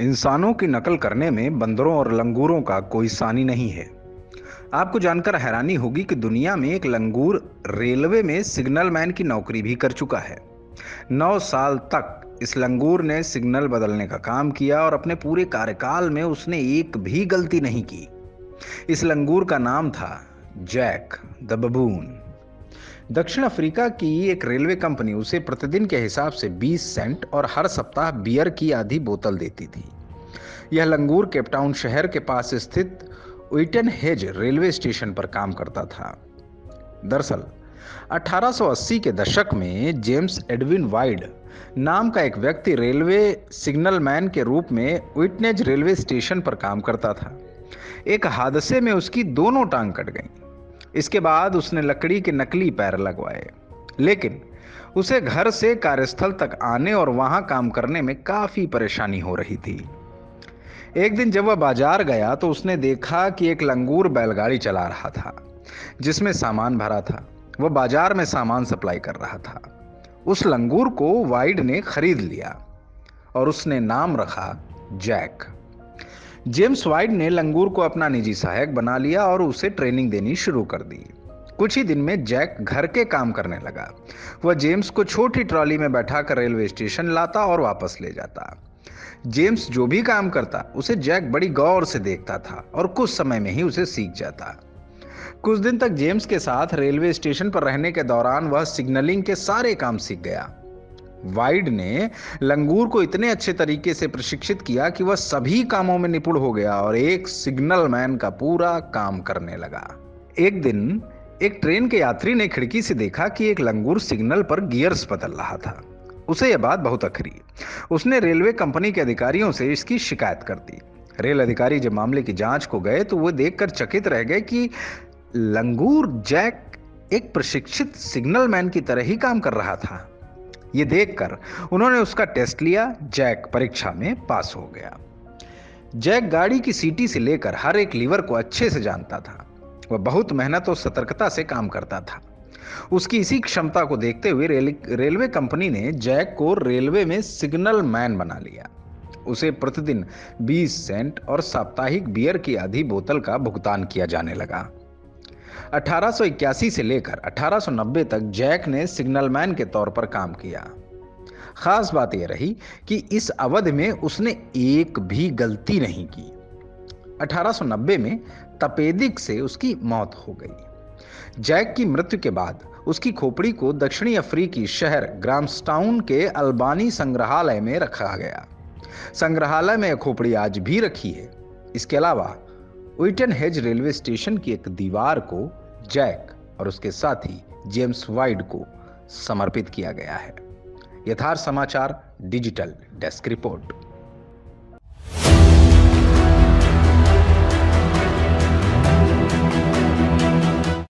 इंसानों की नकल करने में बंदरों और लंगूरों का कोई सानी नहीं है। आपको जानकर हैरानी होगी कि दुनिया में एक लंगूर रेलवे में सिग्नल मैन की नौकरी भी कर चुका है। 9 साल तक इस लंगूर ने सिग्नल बदलने का काम किया और अपने पूरे कार्यकाल में उसने एक भी गलती नहीं की। इस लंगूर का नाम था जैक द बबून। दक्षिण अफ्रीका की एक रेलवे कंपनी उसे प्रतिदिन के हिसाब से 20 सेंट और हर सप्ताह बियर की आधी बोतल देती थी। यह लंगूर केपटाउन शहर के पास स्थित उइटनहेज रेलवे स्टेशन पर काम करता था। दरअसल 1880 के दशक में जेम्स एडविन वाइड नाम का एक व्यक्ति रेलवे सिग्नल मैन के रूप में उइटनेज रेलवे स्टेशन पर काम करता था। एक हादसे में उसकी दोनों टांग कट गईं। इसके बाद उसने लकड़ी के नकली पैर लगवाए, लेकिन उसे घर से कार्यस्थल तक आने और वहां काम करने में काफी परेशानी हो रही थी। एक दिन जब वह बाजार गया तो उसने देखा कि एक लंगूर बैलगाड़ी चला रहा था जिसमें सामान भरा था। वह बाजार में सामान सप्लाई कर रहा था। उस लंगूर को वाइड ने खरीद लिया और उसने नाम रखा जैक। जेम्स वाइड ने लंगूर को अपना निजी सहायक बना लिया और उसे ट्रेनिंग देनी शुरू कर दी। कुछ ही दिन में जैक घर के काम करने लगा। वह जेम्स को छोटी ट्रॉली में बैठाकर रेलवे स्टेशन लाता और वापस ले जाता। जेम्स जो भी काम करता उसे जैक बड़ी गौर से देखता था और कुछ समय में ही उसे सीख जाता। कुछ दिन तक जेम्स के साथ रेलवे स्टेशन पर रहने के दौरान वह सिग्नलिंग के सारे काम सीख गया। वाइड ने लंगूर को इतने अच्छे तरीके से प्रशिक्षित किया कि वह सभी कामों में निपुण हो गया और एक सिग्नल मैन का पूरा काम करने लगा। एक दिन एक ट्रेन के यात्री ने खिड़की से देखा कि एक लंगूर सिग्नल पर गियर्स बदल रहा था। उसे यह बात बहुत अखरी। उसने रेलवे कंपनी के अधिकारियों से इसकी शिकायत कर दी। रेल अधिकारी जब मामले की जांच को गए तो वो देखकर चकित रह गए कि लंगूर जैक एक प्रशिक्षित सिग्नल मैन की तरह ही काम कर रहा था। ये देखकर उन्होंने उसका टेस्ट लिया। जैक परीक्षा में पास हो गया। जैक गाड़ी की सीटी से लेकर हर एक लीवर को अच्छे से जानता था। वह बहुत मेहनत और सतर्कता से काम करता था। उसकी इसी क्षमता को देखते हुए रेलवे कंपनी ने जैक को रेलवे में सिग्नल मैन बना लिया। उसे प्रतिदिन 20 सेंट और साप्ताहिक बियर की आधी बोतल का भुगतान किया जाने लगा। 1881 से लेकर 1890 तक जैक ने सिग्नल मैन के तौर पर काम किया। खास बात यह रही कि इस अवधि में उसने एक भी गलती नहीं की। 1890 में तपेदिक से उसकी मौत हो गई। जैक की मृत्यु के बाद उसकी खोपड़ी को दक्षिणी अफ्रीकी शहर ग्राम्सटाउन के अल्बानी संग्रहालय में रखा गया। संग्रहालय में यह खोपड़ी आज भी रखी है। इसके अलावा उइटनहेज रेलवे स्टेशन की एक दीवार को जैक और उसके साथी जेम्स वाइड को समर्पित किया गया है। यथार्थ समाचार डिजिटल डेस्क रिपोर्ट।